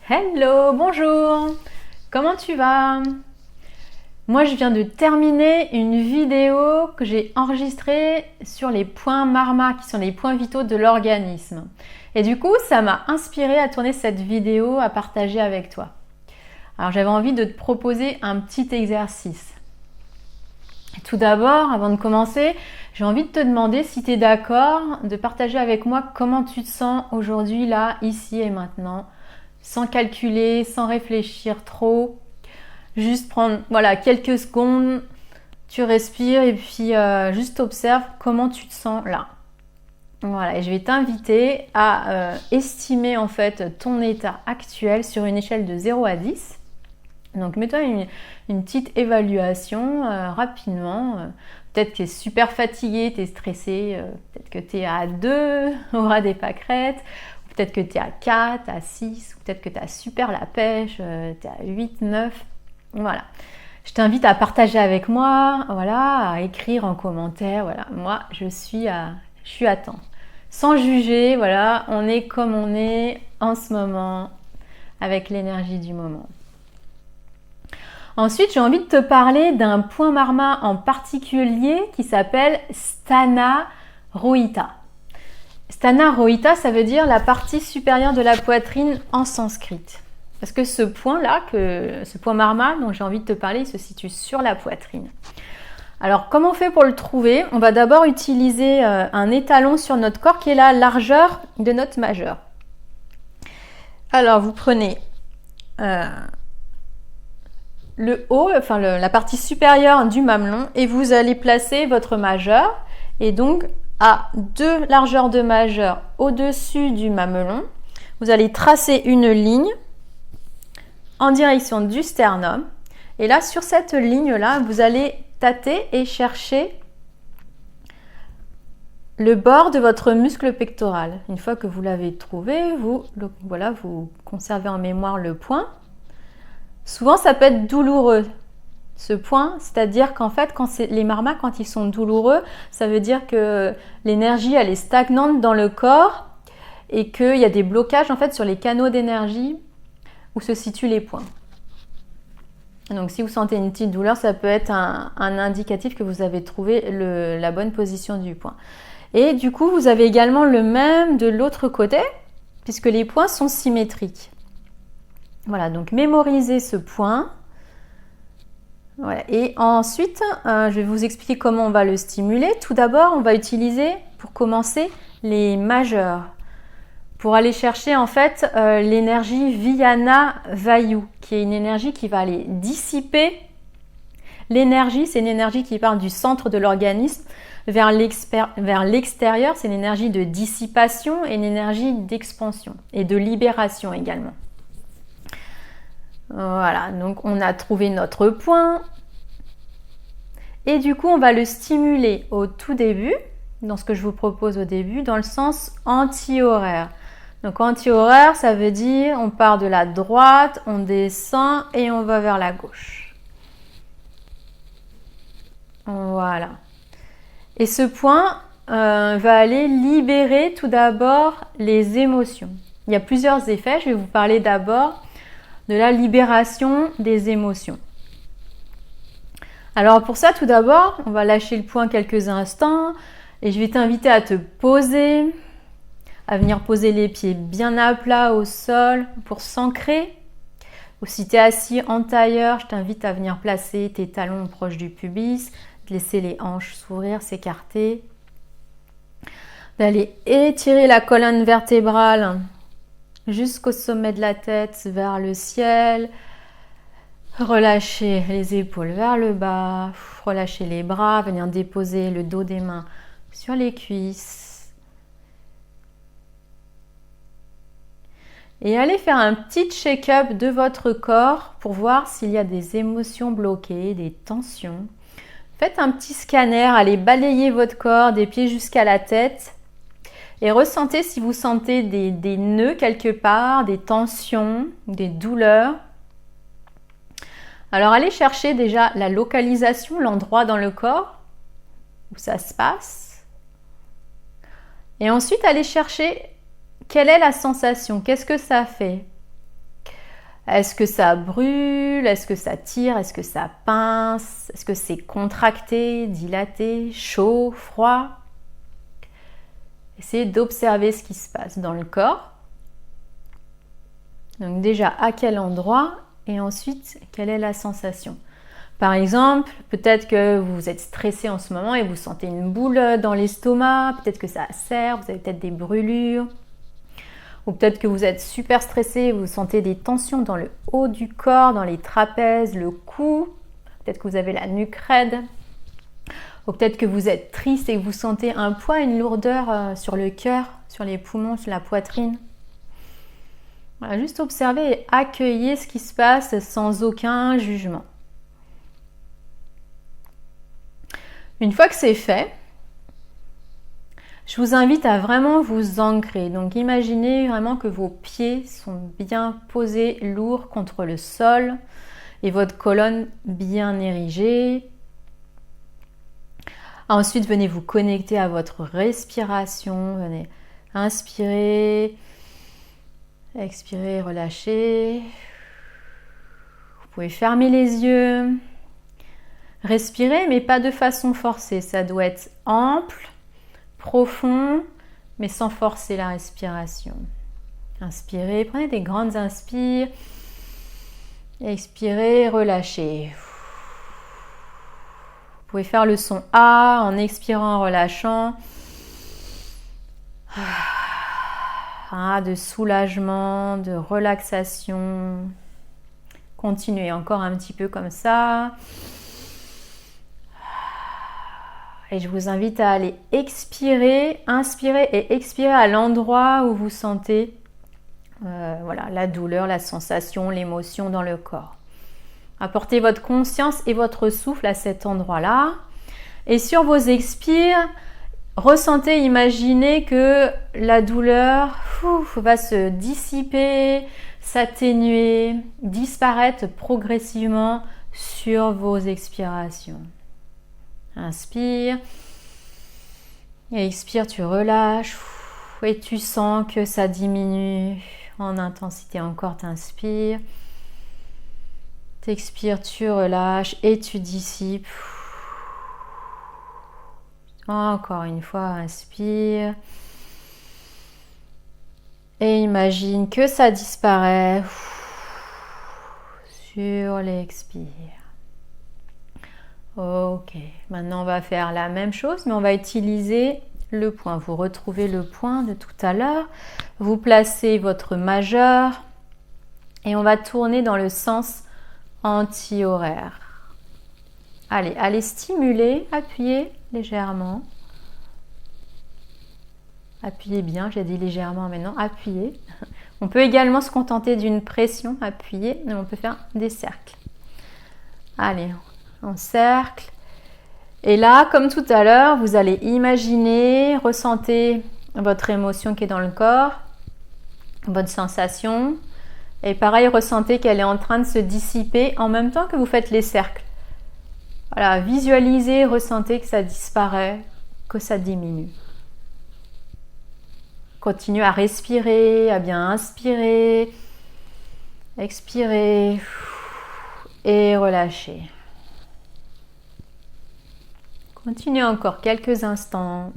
Hello, bonjour. Comment tu vas? Moi, je viens de terminer une vidéo que j'ai enregistrée sur les points marma, qui sont les points vitaux de l'organisme. Et du coup, ça m'a inspiré à tourner cette vidéo à partager avec toi. Alors, j'avais envie de te proposer un petit exercice. Tout d'abord, avant de commencer, j'ai envie de te demander si tu es d'accord de partager avec moi comment tu te sens aujourd'hui, là, ici et maintenant, sans calculer, sans réfléchir trop. Juste prendre quelques secondes, tu respires et puis juste observe comment tu te sens là. Voilà, et je vais t'inviter à estimer en fait ton état actuel sur une échelle de 0 à 10. Donc mets-toi une petite évaluation rapidement. Peut-être que tu es super fatigué, tu es stressé, peut-être que tu es à 2 au ras des pâquerettes, ou peut-être que tu es à 4, à 6, ou peut-être que tu as super la pêche, tu es à 8, 9. Voilà. Je t'invite à partager avec moi, voilà, à écrire en commentaire. Voilà, moi je suis à temps. Sans juger, voilà, on est comme on est en ce moment, avec l'énergie du moment. Ensuite, j'ai envie de te parler d'un point marma en particulier qui s'appelle Sthana Rohita. Sthana Rohita, ça veut dire la partie supérieure de la poitrine en sanskrit. Parce que ce point-là, ce point marma dont j'ai envie de te parler, il se situe sur la poitrine. Alors, comment on fait pour le trouver? On va d'abord utiliser un étalon sur notre corps qui est la largeur de notre majeur. Alors, vous prenez le haut, la partie supérieure du mamelon et vous allez placer votre majeur et donc à 2 largeurs de majeur au-dessus du mamelon, vous allez tracer une ligne en direction du sternum. Et là, sur cette ligne-là, vous allez tâter et chercher le bord de votre muscle pectoral. Une fois que vous l'avez trouvé, vous conservez en mémoire le point. Souvent, ça peut être douloureux, ce point. C'est-à-dire qu'en fait, les marmas, quand ils sont douloureux, ça veut dire que l'énergie, elle est stagnante dans le corps et qu'il y a des blocages en fait sur les canaux d'énergie où se situent les points. Donc si vous sentez une petite douleur, ça peut être un indicatif que vous avez trouvé la bonne position du point. Et du coup, vous avez également le même de l'autre côté, puisque les points sont symétriques. Voilà, donc mémorisez ce point. Voilà. Et ensuite, je vais vous expliquer comment on va le stimuler. Tout d'abord, on va utiliser, pour commencer, les majeurs. Pour aller chercher en fait l'énergie Vijnana Vayu, qui est une énergie qui va aller dissiper l'énergie. C'est une énergie qui part du centre de l'organisme vers l'extérieur. C'est une énergie de dissipation et une énergie d'expansion et de libération également. Voilà, donc on a trouvé notre point. Et du coup, on va le stimuler au tout début, dans ce que je vous propose au début, dans le sens anti-horaire. Donc anti-horaire, ça veut dire on part de la droite, on descend et on va vers la gauche. Voilà. Et ce point va aller libérer tout d'abord les émotions. Il y a plusieurs effets. Je vais vous parler d'abord de la libération des émotions. Alors pour ça, tout d'abord, on va lâcher le point quelques instants et je vais t'inviter à te poser, à venir poser les pieds bien à plat au sol pour s'ancrer. Ou si tu es assis en tailleur, je t'invite à venir placer tes talons proches du pubis, de laisser les hanches s'ouvrir, s'écarter, d'aller étirer la colonne vertébrale jusqu'au sommet de la tête vers le ciel. Relâchez les épaules vers le bas, relâchez les bras, venir déposer le dos des mains sur les cuisses. Et allez faire un petit check-up de votre corps pour voir s'il y a des émotions bloquées, des tensions. Faites un petit scanner, allez balayer votre corps des pieds jusqu'à la tête et ressentez si vous sentez des nœuds quelque part, des tensions, des douleurs. Alors allez chercher déjà la localisation, l'endroit dans le corps où ça se passe. Et ensuite allez chercher quelle est la sensation, qu'est-ce que ça fait. Est-ce que ça brûle? Est-ce que ça tire? Est-ce que ça pince? Est-ce que c'est contracté, dilaté, chaud, froid? Essayez d'observer ce qui se passe dans le corps. Donc déjà, à quel endroit? Et ensuite, quelle est la sensation? Par exemple, peut-être que vous êtes stressé en ce moment et vous sentez une boule dans l'estomac. Peut-être que ça serre, vous avez peut-être des brûlures. Ou peut-être que vous êtes super stressé et vous sentez des tensions dans le haut du corps, dans les trapèzes, le cou. Peut-être que vous avez la nuque raide. Ou peut-être que vous êtes triste et que vous sentez un poids, une lourdeur sur le cœur, sur les poumons, sur la poitrine. Voilà, juste observez et accueillez ce qui se passe sans aucun jugement. Une fois que c'est fait, je vous invite à vraiment vous ancrer. Donc imaginez vraiment que vos pieds sont bien posés, lourds contre le sol et votre colonne bien érigée. Ensuite, venez vous connecter à votre respiration. Venez inspirer, expirer, relâcher. Vous pouvez fermer les yeux. Respirez, mais pas de façon forcée. Ça doit être ample, profond, mais sans forcer la respiration. Inspirez, prenez des grandes inspires. Expirez, relâchez. Vous pouvez faire le son A en expirant, en relâchant. De soulagement, de relaxation. Continuez encore un petit peu comme ça. Et je vous invite à aller expirer, inspirer et expirer à l'endroit où vous sentez la douleur, la sensation, l'émotion dans le corps. Apportez votre conscience et votre souffle à cet endroit-là. Et sur vos expires, ressentez, imaginez que la douleur va se dissiper, s'atténuer, disparaître progressivement sur vos expirations. Inspire. Et expire, tu relâches. Et tu sens que ça diminue en intensité. Encore, t'inspires. T'expires, tu relâches et tu dissipes. Encore une fois, inspire. Et imagine que ça disparaît sur l'expire. Ok, maintenant on va faire la même chose, mais on va utiliser le point. Vous retrouvez le point de tout à l'heure. Vous placez votre majeur et on va tourner dans le sens anti-horaire. Allez stimuler, appuyez légèrement. Appuyez bien, j'ai dit légèrement maintenant, appuyez. On peut également se contenter d'une pression, appuyer, mais on peut faire des cercles. Allez, en cercle. Et là, comme tout à l'heure, vous allez imaginer, ressentez votre émotion qui est dans le corps, votre sensation. Et pareil, ressentez qu'elle est en train de se dissiper en même temps que vous faites les cercles. Voilà, visualisez, ressentez que ça disparaît, que ça diminue. Continuez à respirer, à bien inspirer, expirer et relâcher. Continuez encore quelques instants.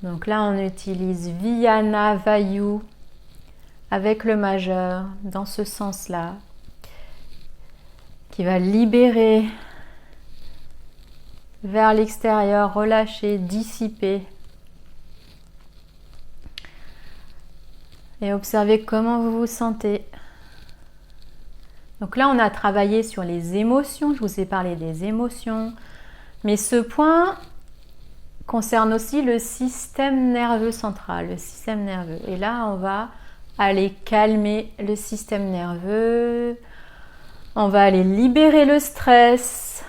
Donc là, on utilise Viyana Vayu avec le majeur dans ce sens-là, qui va libérer vers l'extérieur, relâcher, dissiper. Et observez comment vous vous sentez. Donc là, on a travaillé sur les émotions. Je vous ai parlé des émotions. Mais ce point concerne aussi le système nerveux central, le système nerveux. Et là, on va aller calmer le système nerveux. On va aller libérer le stress.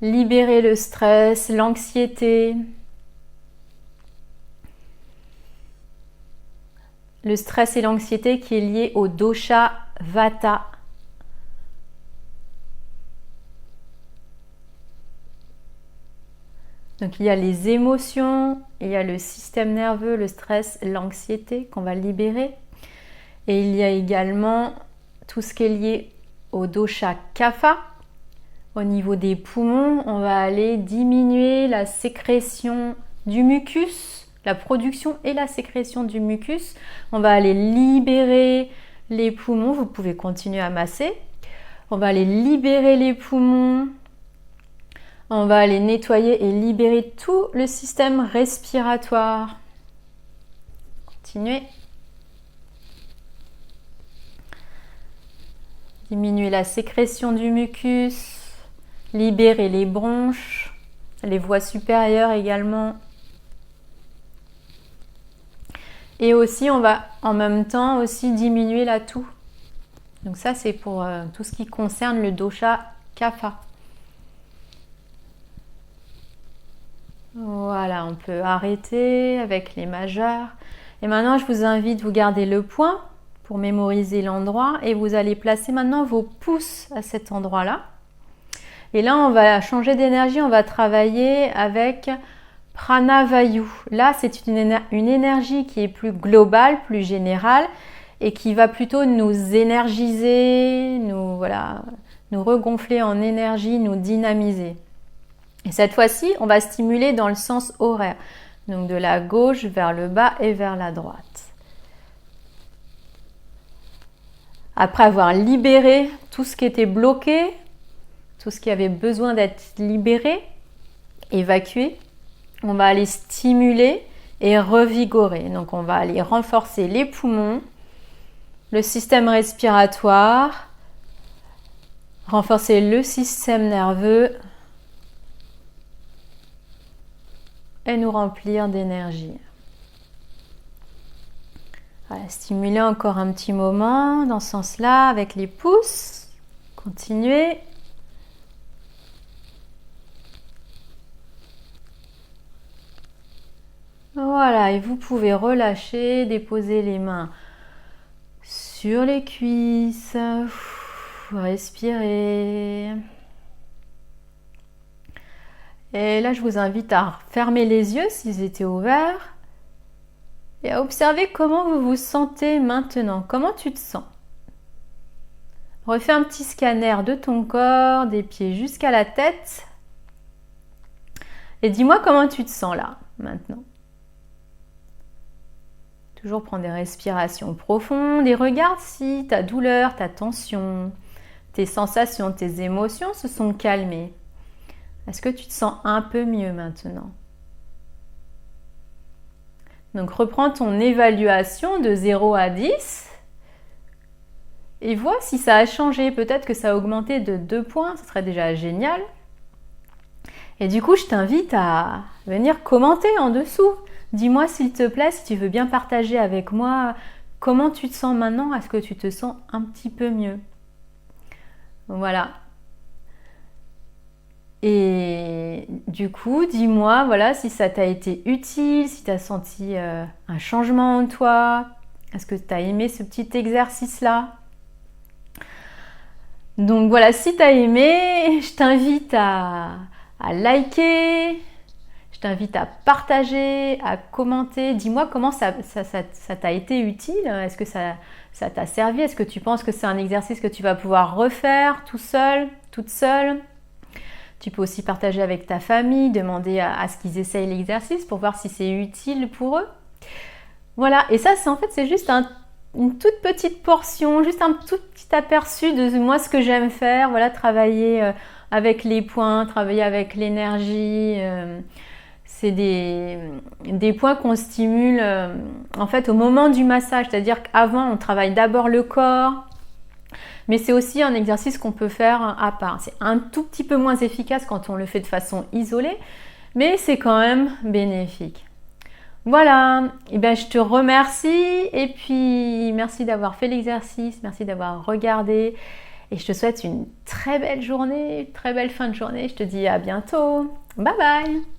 Libérer le stress, l'anxiété. Le stress et l'anxiété qui est lié au dosha Vata. Donc il y a les émotions, il y a le système nerveux, le stress, l'anxiété qu'on va libérer. Et il y a également tout ce qui est lié au dosha kapha. Au niveau des poumons, on va aller diminuer la sécrétion du mucus, la production et la sécrétion du mucus. On va aller libérer les poumons, vous pouvez continuer à masser. On va aller libérer les poumons. On va aller nettoyer et libérer tout le système respiratoire. Continuez. Diminuer la sécrétion du mucus. Libérer les bronches, les voies supérieures également. Et aussi, on va en même temps aussi diminuer la toux. Donc ça, c'est pour tout ce qui concerne le dosha kapha. Voilà, on peut arrêter avec les majeurs. Et maintenant, je vous invite, vous gardez le point pour mémoriser l'endroit et vous allez placer maintenant vos pouces à cet endroit-là. Et là, on va changer d'énergie, on va travailler avec Pranavayu. Là, c'est une énergie qui est plus globale, plus générale et qui va plutôt nous énergiser, nous regonfler en énergie, nous dynamiser. Et cette fois-ci, on va stimuler dans le sens horaire, donc de la gauche vers le bas et vers la droite. Après avoir libéré tout ce qui était bloqué, tout ce qui avait besoin d'être libéré, évacué, on va aller stimuler et revigorer. Donc on va aller renforcer les poumons, le système respiratoire, renforcer le système nerveux et nous remplir d'énergie. Voilà, stimuler encore un petit moment dans ce sens-là avec les pouces. Continuez. Voilà, et vous pouvez relâcher, déposer les mains sur les cuisses, respirer. Et là, je vous invite à fermer les yeux s'ils étaient ouverts et à observer comment vous vous sentez maintenant. Comment tu te sens? Refais un petit scanner de ton corps, des pieds jusqu'à la tête. Et dis-moi comment tu te sens là, maintenant. Toujours prendre des respirations profondes et regarde si ta douleur, ta tension, tes sensations, tes émotions se sont calmées. Est-ce que tu te sens un peu mieux maintenant? Donc reprends ton évaluation de 0 à 10 et vois si ça a changé. Peut-être que ça a augmenté de 2 points, ce serait déjà génial. Et du coup, je t'invite à venir commenter en dessous. Dis-moi s'il te plaît, si tu veux bien partager avec moi comment tu te sens maintenant. Est-ce que tu te sens un petit peu mieux? Voilà. Et du coup, dis-moi voilà, si ça t'a été utile, si tu as senti un changement en toi. Est-ce que tu as aimé ce petit exercice-là? Donc voilà, si tu as aimé, je t'invite à liker. Je t'invite à partager, à commenter. Dis-moi comment ça t'a été utile. Est-ce que ça t'a servi? Est-ce que tu penses que c'est un exercice que tu vas pouvoir refaire tout seul, toute seule? Tu peux aussi partager avec ta famille, demander à ce qu'ils essayent l'exercice pour voir si c'est utile pour eux. Voilà, et ça, c'est juste une toute petite portion, juste un tout petit aperçu de moi, ce que j'aime faire. Voilà, travailler avec les points, travailler avec l'énergie. C'est des points qu'on stimule en fait au moment du massage, c'est-à-dire qu'avant on travaille d'abord le corps, mais c'est aussi un exercice qu'on peut faire à part. C'est un tout petit peu moins efficace quand on le fait de façon isolée, mais c'est quand même bénéfique. Voilà, et bien je te remercie et puis merci d'avoir fait l'exercice, merci d'avoir regardé et je te souhaite une très belle journée, une très belle fin de journée. Je te dis à bientôt. Bye bye.